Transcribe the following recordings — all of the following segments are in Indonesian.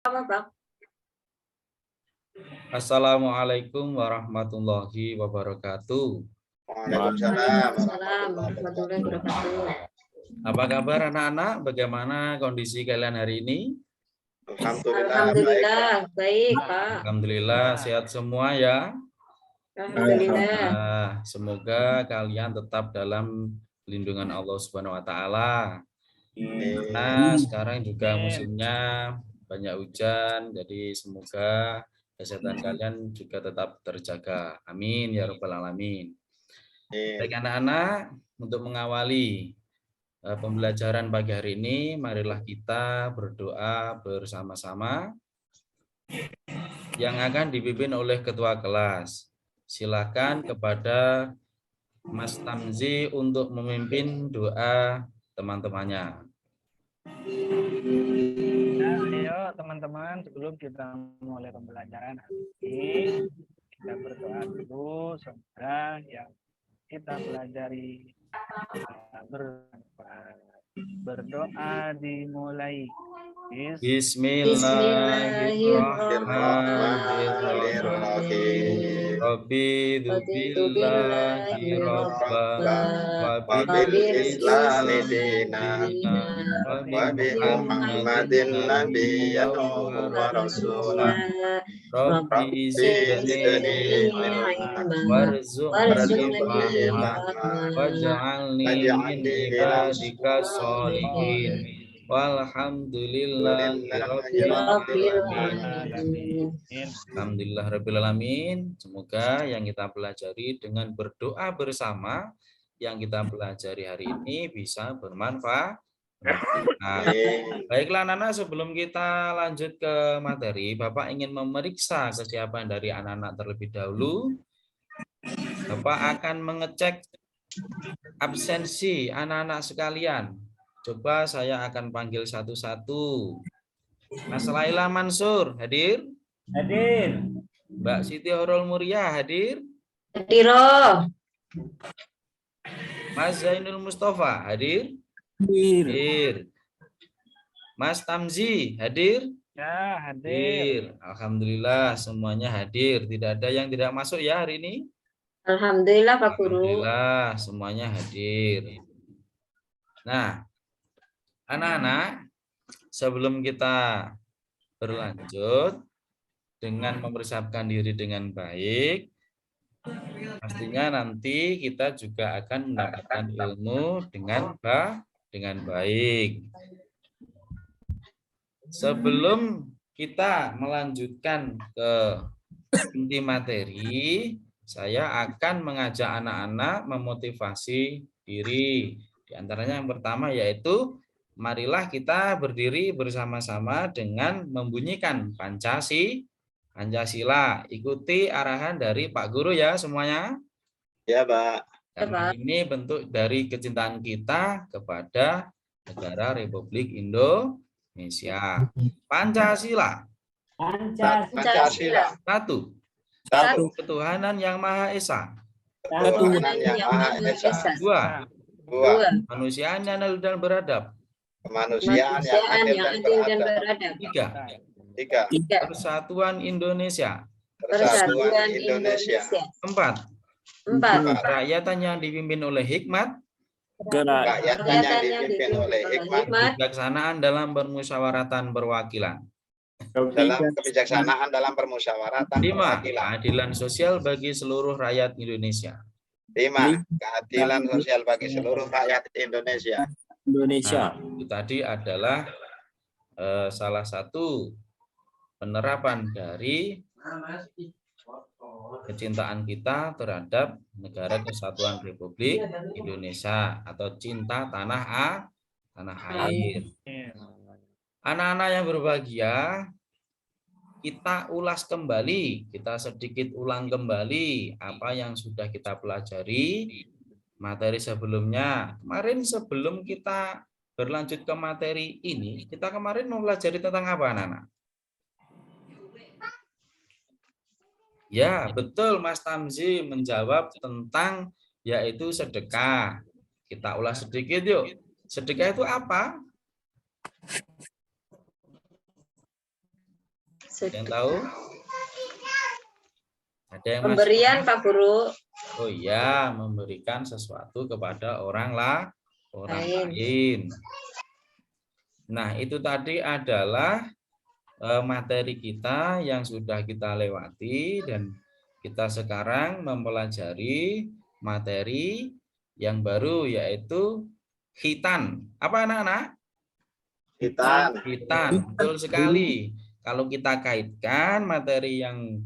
Apa, Bang? Assalamualaikum warahmatullahi wabarakatuh. Waalaikumsalam warahmatullahi wabarakatuh. Apa kabar anak-anak? Bagaimana kondisi kalian hari ini? Alhamdulillah, baik, Pak. Alhamdulillah sehat semua ya. Alhamdulillah. Nah, semoga kalian tetap dalam lindungan Allah Subhanahu wa taala. Nah, sekarang juga musimnya banyak hujan, jadi semoga kesehatan kalian juga tetap terjaga. Amin ya rabbal alamin. Baik anak-anak, untuk mengawali pembelajaran pagi hari ini, marilah kita berdoa bersama-sama yang akan dipimpin oleh ketua kelas. Silakan kepada Mas Tamzi untuk memimpin doa teman-temannya. Nah, ayo teman-teman, sebelum kita mulai pembelajaran hari ini, kita berdoa dulu semoga yang kita pelajari bermanfaat. Berdoa dimulai. Bismillahirrahmanirrahim. Rabbi dubillahi rabban wa bil islami dinan wa bi Muhammadin nabiyyan wa rasulan. Rabbi zidni ilman warzuqni fahma waj'alni min ibadika sholihin. Walhamdulillahirabbil alamin. Alhamdulillah rabbil alamin. Semoga yang kita pelajari dengan berdoa bersama yang kita pelajari hari ini bisa bermanfaat. Nah, baiklah anak-anak, sebelum kita lanjut ke materi, Bapak ingin memeriksa kesiapan dari anak-anak terlebih dahulu. Bapak akan mengecek absensi anak-anak sekalian. Coba saya akan panggil satu-satu. Mas Laila Mansur, hadir? Hadir. Mbak Siti Horol Muria, hadir? Hadiro. Mas Zainul Mustafa, hadir? Hadir. Hadir. Mas Tamzi, hadir? Ya, hadir. Hadir. Alhamdulillah semuanya hadir. Tidak ada yang tidak masuk ya hari ini? Alhamdulillah, Pak Guru. Alhamdulillah semuanya hadir. Nah, anak-anak, sebelum kita berlanjut dengan mempersiapkan diri dengan baik, pastinya nanti kita juga akan mendapatkan ilmu dengan baik. Sebelum kita melanjutkan ke inti materi, saya akan mengajak anak-anak memotivasi diri. Di antaranya yang pertama yaitu marilah kita berdiri bersama-sama dengan membunyikan Pancasila. Ikuti arahan dari Pak Guru ya semuanya. Ya, Pak. Karena ini bentuk dari kecintaan kita kepada negara Republik Indonesia. Pancasila. Pancasila. Satu. Satu. Ketuhanan yang Maha Esa. Ketuhanan yang Maha Esa. Dua. Dua. Kemanusiaan yang adil dan beradab. Kemanusiaan yang adil dan beradab. Tiga. Tiga. Persatuan Indonesia. Persatuan Indonesia. Empat. Kerakyatan yang dipimpin oleh hikmat. Kerakyatan yang dipimpin oleh hikmat. Kebijaksanaan dalam permusyawaratan perwakilan. Dalam kebijaksanaan dalam permusyawaratan perwakilan. Keadilan sosial bagi seluruh rakyat Indonesia. 5. Keadilan sosial bagi seluruh rakyat Indonesia. Nah, itu tadi adalah salah satu penerapan dari kecintaan kita terhadap Negara Kesatuan Republik Indonesia atau cinta tanah air. Anak-anak yang berbahagia, kita ulas kembali, kita sedikit ulang kembali apa yang sudah kita pelajari materi sebelumnya. Kemarin sebelum kita berlanjut ke materi ini, kita kemarin mempelajari tentang apa anak-anak? Ya, betul Mas Tamzi menjawab tentang yaitu sedekah. Kita ulas sedikit yuk. Sedekah itu apa? Ada yang tahu? Ada yang masih? Pemberian Pak Guru. Oh iya, memberikan sesuatu kepada orang lain. Nah, itu tadi adalah materi kita yang sudah kita lewati dan kita sekarang mempelajari materi yang baru yaitu khitan. Apa anak-anak? Khitan, betul sekali. Kalau kita kaitkan materi yang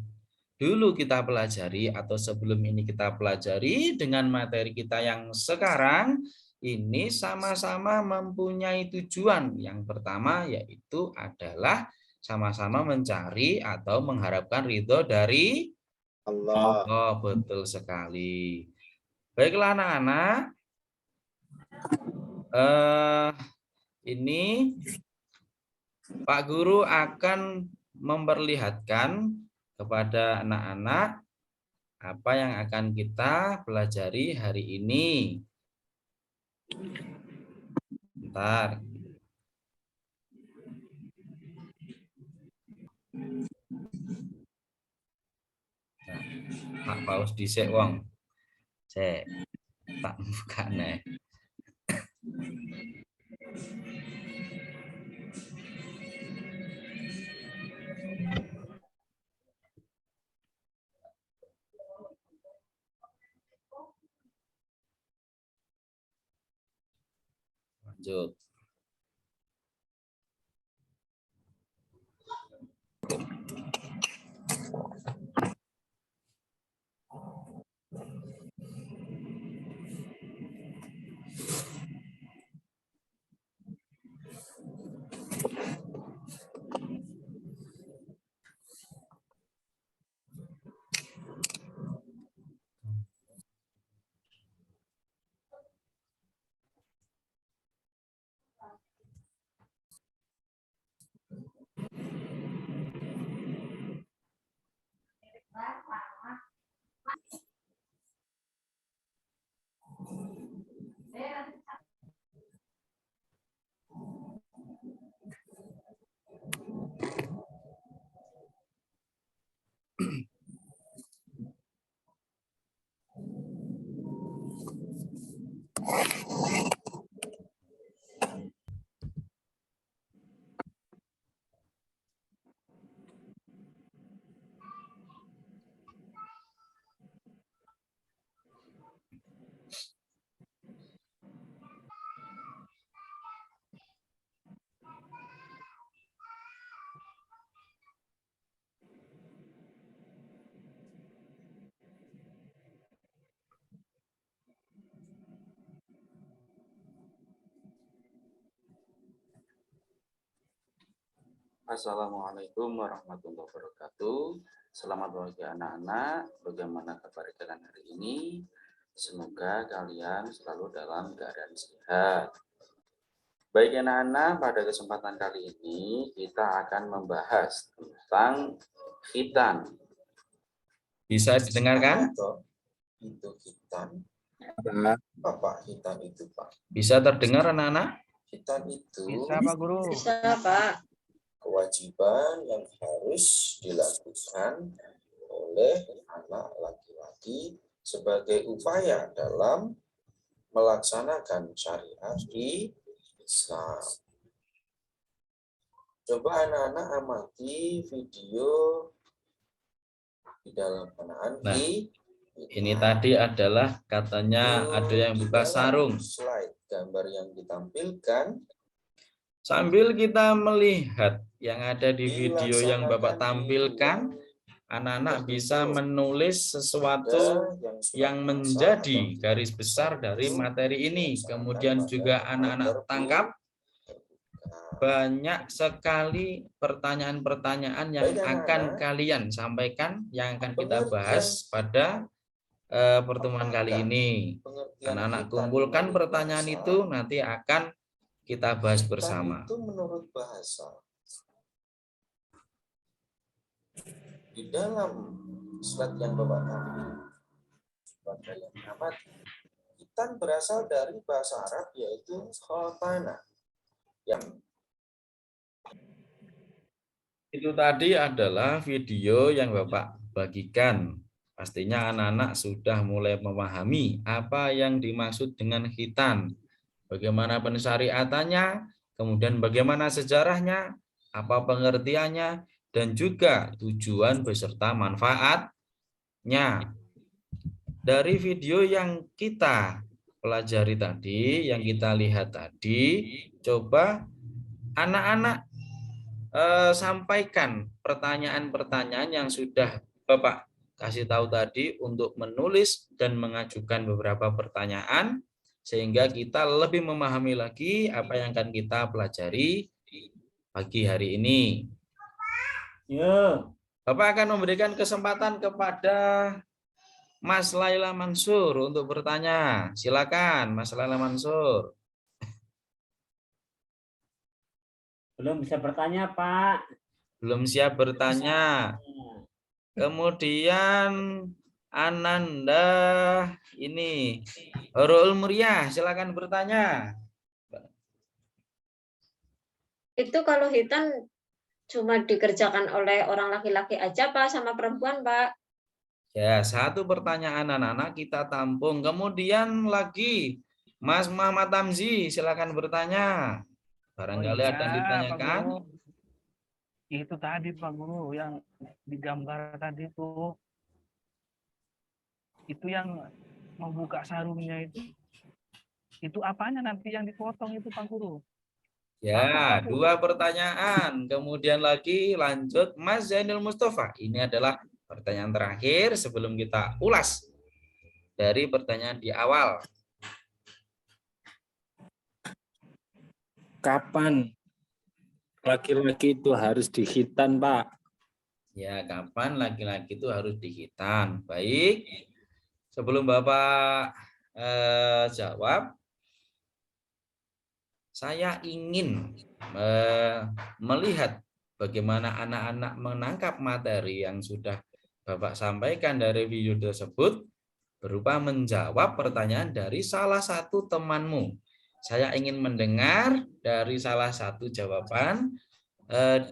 dulu kita pelajari atau sebelum ini kita pelajari dengan materi kita yang sekarang, ini sama-sama mempunyai tujuan. Yang pertama yaitu adalah sama-sama mencari atau mengharapkan ridho dari Allah. Allah. Betul sekali. Baiklah anak-anak. Ini Pak Guru akan memperlihatkan kepada anak-anak apa yang akan kita pelajari hari ini. Bentar. Pak paus dhisik wong. Cek. Tak buka nih. Lanjut. Assalamualaikum warahmatullahi wabarakatuh. Selamat pagi anak-anak. Bagaimana kabar kalian hari ini? Semoga kalian selalu dalam keadaan sehat. Baik anak-anak, pada kesempatan kali ini kita akan membahas tentang khitan. Bisa didengarkan? Itu khitan. Apa khitan itu, Pak? Bisa terdengar anak-anak? Khitan itu Bisa Pak Guru. Bisa Pak. kewajiban yang harus dilakukan oleh anak laki-laki sebagai upaya dalam melaksanakan syariat di Islam. Coba anak-anak amati video di dalam penaan ini tadi adalah katanya ada yang buka sarung. Slide gambar yang ditampilkan sambil kita melihat yang ada di video yang Bapak tampilkan, anak-anak bisa menulis sesuatu yang menjadi garis besar dari materi ini. Kemudian juga anak-anak tangkap banyak sekali pertanyaan-pertanyaan yang akan kalian sampaikan, yang akan kita bahas pada pertemuan kali ini. Anak-anak kumpulkan pertanyaan itu, nanti akan kita bahas bersama. Itu menurut bahasa. Di dalam slide yang Bapak tampil, sebagai yang amati, khitan berasal dari bahasa Arab yaitu khatana, yang Itu tadi adalah video yang Bapak bagikan. Pastinya anak-anak sudah mulai memahami apa yang dimaksud dengan khitan. Bagaimana pensyariatannya, kemudian bagaimana sejarahnya, apa pengertiannya, dan juga tujuan beserta manfaatnya. Dari video yang kita pelajari tadi, yang kita lihat tadi, coba anak-anak sampaikan pertanyaan-pertanyaan yang sudah Bapak kasih tahu tadi untuk menulis dan mengajukan beberapa pertanyaan sehingga kita lebih memahami lagi apa yang akan kita pelajari pagi hari ini. Yo. Bapak akan memberikan kesempatan kepada Mas Laila Mansur untuk bertanya. Silakan Mas Laila Mansur. Belum bisa bertanya, Pak. Belum siap bertanya. Kemudian Ananda ini Horul Muriah, silakan bertanya. Itu kalau hitan cuma dikerjakan oleh orang laki-laki aja Pak sama perempuan Pak? Ya, satu pertanyaan anak-anak kita tampung. Kemudian lagi Mas Muhammad Tamzi, silakan bertanya. Barangkali iya, ada yang ditanyakan. Pak Guru. Itu tadi Pak Guru yang digambar tadi tuh. Itu yang membuka sarungnya itu apanya nanti yang dipotong itu Pak Guru? Ya, dua pertanyaan. Kemudian lagi lanjut Mas Zainul Mustafa. Ini adalah pertanyaan terakhir sebelum kita ulas dari pertanyaan di awal. Kapan laki-laki itu harus dihitan, Pak? Ya, kapan laki-laki itu harus dihitan? Baik, sebelum Bapak jawab, saya ingin melihat bagaimana anak-anak menangkap materi yang sudah Bapak sampaikan dari video tersebut berupa menjawab pertanyaan dari salah satu temanmu. Saya ingin mendengar dari salah satu jawaban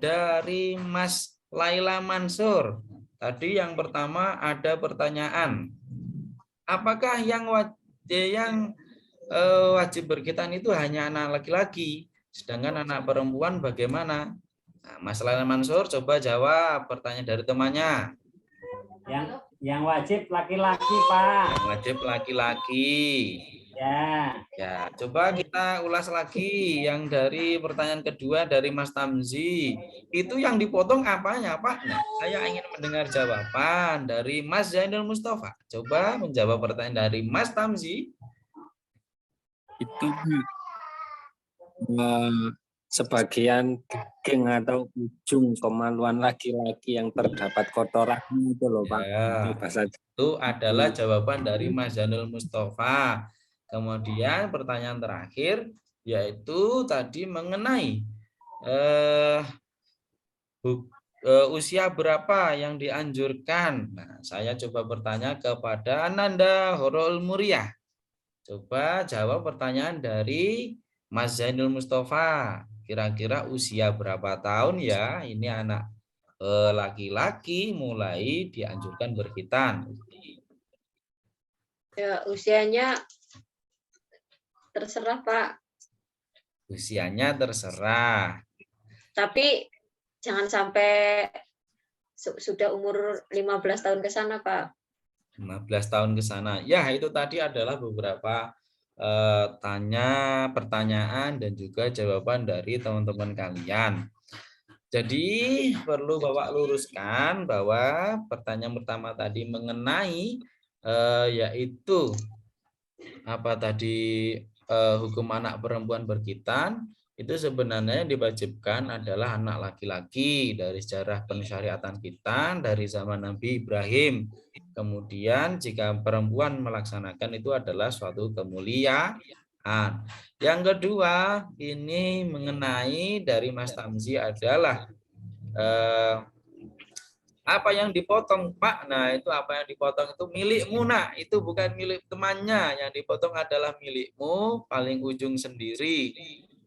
dari Mas Laila Mansur. Tadi yang pertama ada pertanyaan, apakah yang wajib berkhitan itu hanya anak laki-laki, sedangkan anak perempuan bagaimana? Nah, Mas Laila Mansur coba jawab pertanyaan dari temannya. Yang wajib laki-laki, Pak. Yang wajib laki-laki. Ya, coba kita ulas lagi yang dari pertanyaan kedua dari Mas Tamzi. Itu yang dipotong apanya, Pak? Nah, saya ingin mendengar jawaban dari Mas Zainul Mustafa. Coba menjawab pertanyaan dari Mas Tamzi. Itu sebagian daging atau ujung kemaluan laki-laki yang terdapat kotorannya itu loh, Pak. Ya, itu adalah jawaban dari Mas Zainul Mustafa. Kemudian pertanyaan terakhir yaitu tadi mengenai usia berapa yang dianjurkan. Nah, saya coba bertanya kepada Ananda Horul Muriah. Coba jawab pertanyaan dari Mas Zainul Mustafa. Kira-kira usia berapa tahun ya ini anak laki-laki mulai dianjurkan berkhitan? Ya, usianya terserah Pak. Usianya terserah. Tapi jangan sampai sudah umur 15 tahun ke sana Pak. 15 tahun ke sana. Ya, itu tadi adalah beberapa pertanyaan dan juga jawaban dari teman-teman kalian. Jadi perlu Bapak luruskan bahwa pertanyaan pertama tadi mengenai yaitu apa tadi hukum anak perempuan berkhitan itu sebenarnya diwajibkan adalah anak laki-laki dari sejarah pensyariatan khitan dari zaman Nabi Ibrahim. Kemudian jika perempuan melaksanakan itu adalah suatu kemuliaan. Yang kedua ini mengenai dari Mas Tamzi adalah apa yang dipotong Pak? Nah itu apa yang dipotong itu milikmu nak, itu bukan milik temannya, yang dipotong adalah milikmu paling ujung sendiri,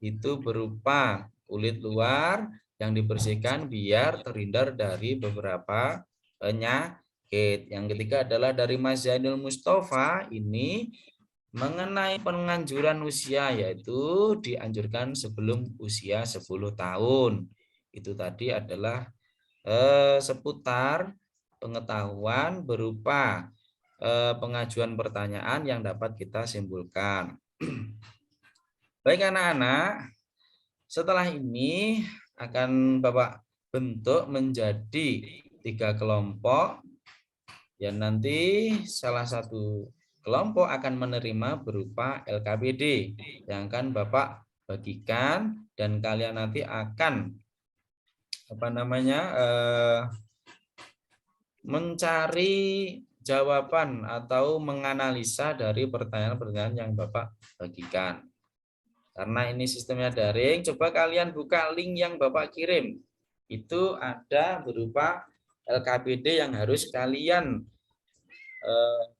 itu berupa kulit luar yang dibersihkan biar terhindar dari beberapa penyakit. Yang ketiga adalah dari Mas Zainul Mustafa, ini mengenai penganjuran usia, yaitu dianjurkan sebelum usia 10 tahun. Itu tadi adalah seputar pengetahuan berupa pengajuan pertanyaan yang dapat kita simpulkan. Baik anak-anak, setelah ini akan Bapak bentuk menjadi 3 kelompok. Ya, nanti salah satu kelompok akan menerima berupa LKPD yang akan Bapak bagikan, dan kalian nanti akan mencari jawaban atau menganalisa dari pertanyaan-pertanyaan yang Bapak bagikan. Karena ini sistemnya daring, coba kalian buka link yang Bapak kirim. Itu ada berupa LKPD yang harus kalian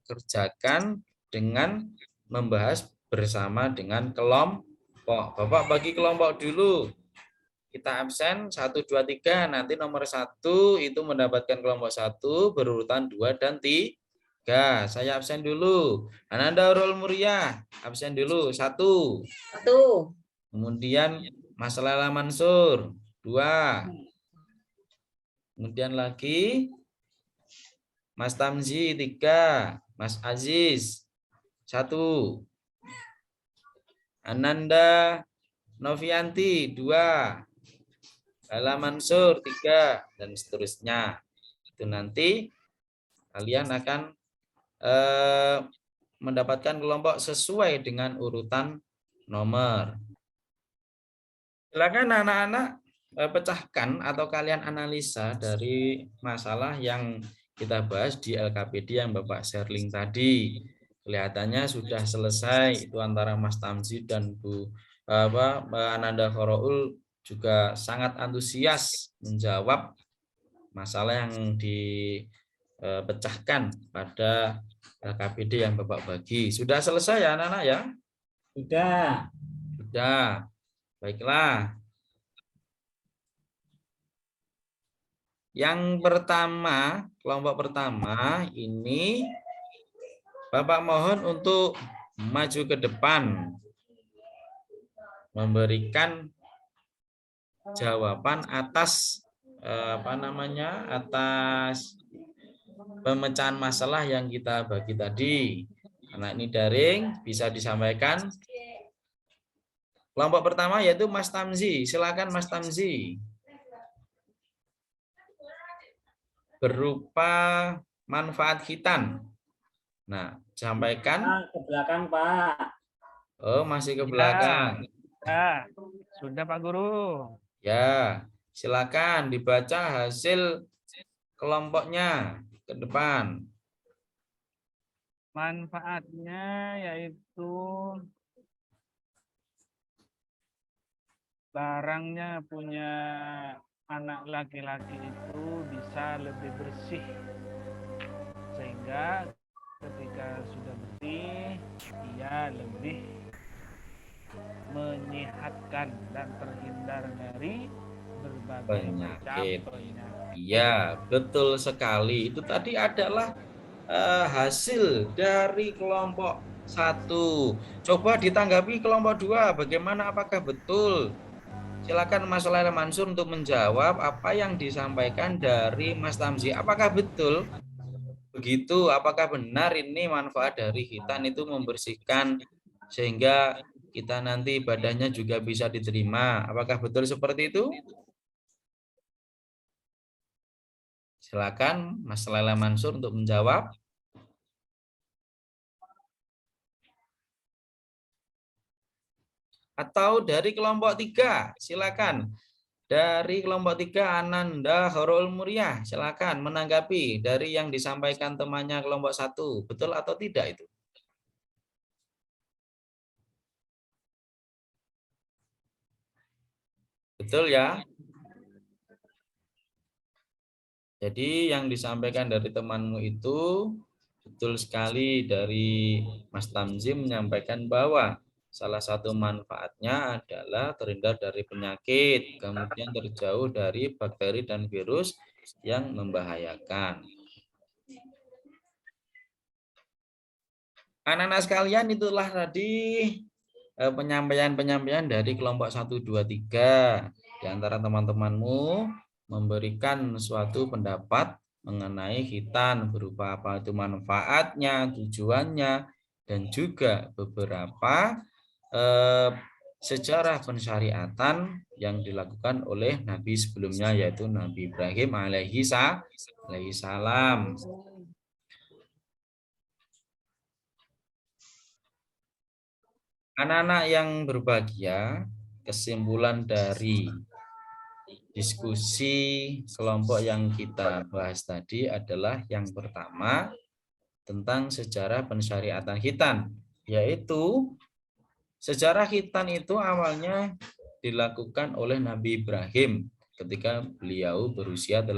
kerjakan dengan membahas bersama dengan kelompok. Bapak bagi kelompok dulu. Kita absen 1, 2, 3. Nanti nomor 1 itu mendapatkan kelompok 1 berurutan 2 dan 3. Saya absen dulu. Ananda Hurul Muria absen dulu 1. Kemudian Mas Lala Mansur 2. Kemudian lagi Mas Tamzi 3. Mas Aziz 1. Ananda Novianti 2. Lala Mansur 3, dan seterusnya. Itu nanti kalian akan mendapatkan kelompok sesuai dengan urutan nomor. Silakan anak-anak pecahkan atau kalian analisa dari masalah yang kita bahas di LKPD yang Bapak share link tadi. Kelihatannya sudah selesai itu antara Mas Tamzi dan Bu Ananda Khoroul juga sangat antusias menjawab masalah yang dipecahkan pada LKPD yang Bapak bagi. Sudah selesai ya anak-anak ya? Sudah. Sudah. Baiklah. Yang pertama, kelompok pertama ini Bapak mohon untuk maju ke depan memberikan jawaban atas atas pemecahan masalah yang kita bagi tadi. Karena ini daring, bisa disampaikan. Kelompok pertama yaitu Mas Tamzi. Silakan Mas Tamzi. Berupa manfaat khitan. Nah, sampaikan. Ke belakang, Pak. Oh, masih ke belakang. Ya, sudah Pak Guru. Ya, silakan dibaca hasil kelompoknya ke depan. Manfaatnya yaitu barangnya punya anak laki-laki itu bisa lebih bersih, sehingga ketika sudah bersih ia lebih menyehatkan dan terhindar dari berbagai macam penyakit. Iya, betul sekali. Itu tadi adalah hasil dari kelompok 1. Coba ditanggapi kelompok 2, bagaimana, apakah betul? Silakan Mas Lala Mansur untuk menjawab apa yang disampaikan dari Mas Tamzi. Apakah betul begitu? Apakah benar ini manfaat dari khitan itu membersihkan sehingga kita nanti ibadahnya juga bisa diterima? Apakah betul seperti itu? Silakan Mas Lala Mansur untuk menjawab. Atau dari kelompok 3, silakan. Dari kelompok 3 Ananda Khoroul Muria, silakan menanggapi dari yang disampaikan temannya kelompok 1. Betul atau tidak itu? Betul ya? Jadi yang disampaikan dari temanmu itu betul sekali. Dari Mas Tamzi menyampaikan bahwa Salah satu manfaatnya adalah terhindar dari penyakit, kemudian terjauh dari bakteri dan virus yang membahayakan. Anak-anak sekalian, itulah tadi penyampaian-penyampaian dari kelompok 1, 2, 3. Di antara teman-temanmu memberikan suatu pendapat mengenai khitan berupa apa itu manfaatnya, tujuannya, dan juga beberapa sejarah pensyariatan yang dilakukan oleh Nabi sebelumnya, yaitu Nabi Ibrahim alaihi salam. Anak-anak yang berbahagia, kesimpulan dari diskusi kelompok yang kita bahas tadi adalah yang pertama tentang sejarah pensyariatan khitan, yaitu sejarah khitan itu awalnya dilakukan oleh Nabi Ibrahim ketika beliau berusia 80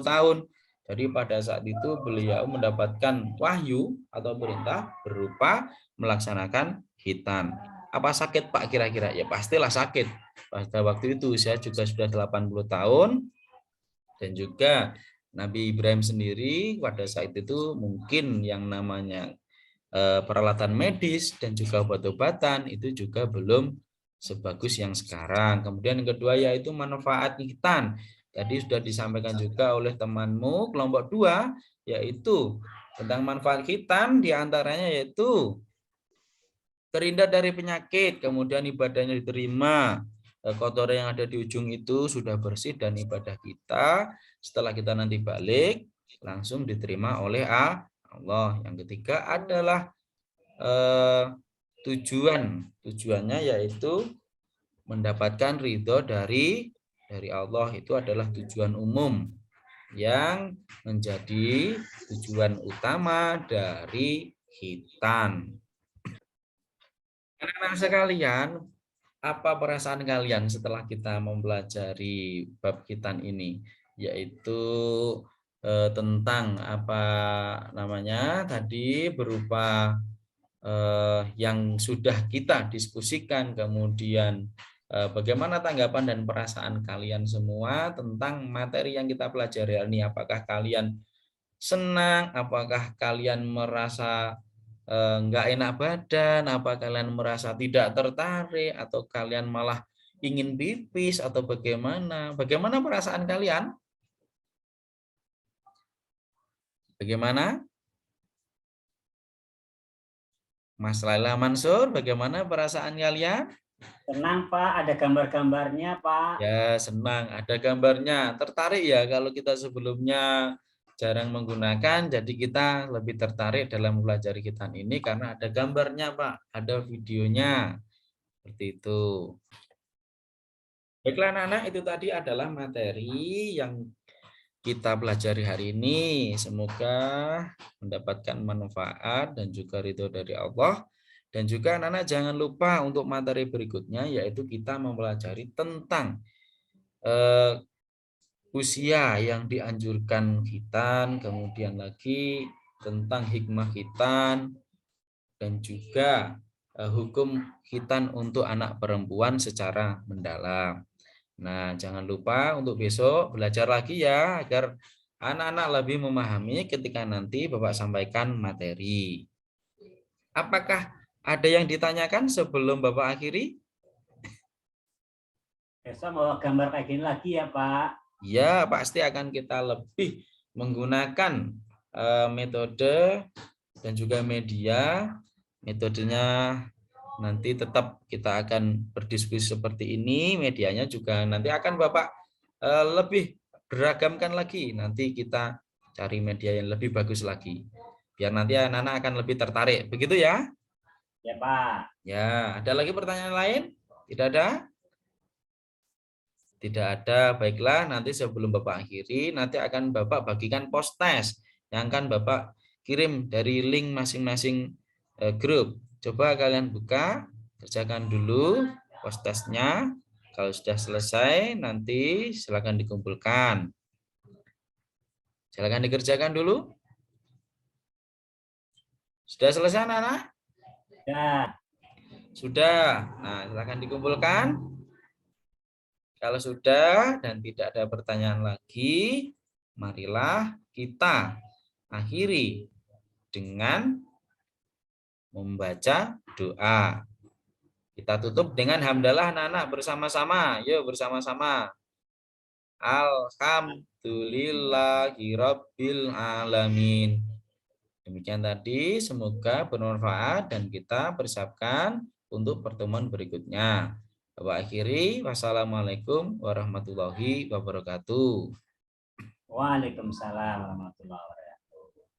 tahun. Jadi pada saat itu beliau mendapatkan wahyu atau perintah berupa melaksanakan khitan. Apa sakit Pak kira-kira? Ya pastilah sakit. Pada waktu itu usia juga sudah 80 tahun. Dan juga Nabi Ibrahim sendiri pada saat itu mungkin yang namanya peralatan medis dan juga obat-obatan itu juga belum sebagus yang sekarang. Kemudian yang kedua yaitu manfaat khitan. Tadi sudah disampaikan juga oleh temanmu kelompok 2, yaitu tentang manfaat khitan, diantaranya yaitu terhindar dari penyakit, kemudian ibadahnya diterima, kotoran yang ada di ujung itu sudah bersih, dan ibadah kita setelah kita nanti balik langsung diterima oleh Allah. Yang ketiga adalah tujuannya yaitu mendapatkan ridho dari Allah. Itu adalah tujuan umum yang menjadi tujuan utama dari khitan. Anak-anak sekalian, apa perasaan kalian setelah kita mempelajari bab khitan ini, yaitu tentang apa namanya tadi berupa yang sudah kita diskusikan, kemudian bagaimana tanggapan dan perasaan kalian semua tentang materi yang kita pelajari hari ini? Apakah kalian senang? Apakah kalian merasa nggak enak badan? Apa kalian merasa tidak tertarik? Atau kalian malah ingin pipis? Atau bagaimana? Bagaimana perasaan kalian? Bagaimana? Mas Laila Mansur, bagaimana perasaan kalian? Tenang Pak, ada gambar-gambarnya Pak. Ya, senang. Ada gambarnya. Tertarik ya kalau kita sebelumnya jarang menggunakan, jadi kita lebih tertarik dalam mempelajari khitan ini karena ada gambarnya, Pak. Ada videonya. Seperti itu. Baiklah anak-anak, itu tadi adalah materi yang kita pelajari hari ini. Semoga mendapatkan manfaat dan juga ridho dari Allah. Dan juga anak-anak jangan lupa untuk materi berikutnya, yaitu kita mempelajari tentang usia yang dianjurkan khitan, kemudian lagi tentang hikmah khitan, dan juga hukum khitan untuk anak perempuan secara mendalam. Nah, jangan lupa untuk besok belajar lagi ya, agar anak-anak lebih memahami ketika nanti Bapak sampaikan materi. Apakah ada yang ditanyakan sebelum Bapak akhiri? Besok mau gambar kayak gini lagi ya Pak. Ya, pasti akan kita lebih menggunakan metode dan juga media. Metodenya nanti tetap kita akan berdiskusi seperti ini, medianya juga nanti akan Bapak lebih beragamkan lagi. Nanti kita cari media yang lebih bagus lagi, biar nanti anak-anak akan lebih tertarik. Begitu ya? Ya Pak. Ya, ada lagi pertanyaan lain? Tidak ada? Tidak ada. Baiklah, nanti sebelum Bapak akhiri, nanti akan Bapak bagikan post test yang akan Bapak kirim dari link masing-masing grup. Coba kalian buka, kerjakan dulu post testnya. Kalau sudah selesai, nanti silakan dikumpulkan. Silakan dikerjakan dulu. Sudah selesai, anak-anak? Ya. Sudah. Nah, silakan dikumpulkan. Kalau sudah dan tidak ada pertanyaan lagi, marilah kita akhiri dengan membaca doa. Kita tutup dengan hamdalah anak-anak bersama-sama. Yuk bersama-sama. Alhamdulillahirabbil alamin. Demikian tadi, semoga bermanfaat dan kita persiapkan untuk pertemuan berikutnya. Bapak akhiri, wassalamualaikum warahmatullahi wabarakatuh. Waalaikumsalam warahmatullahi wabarakatuh.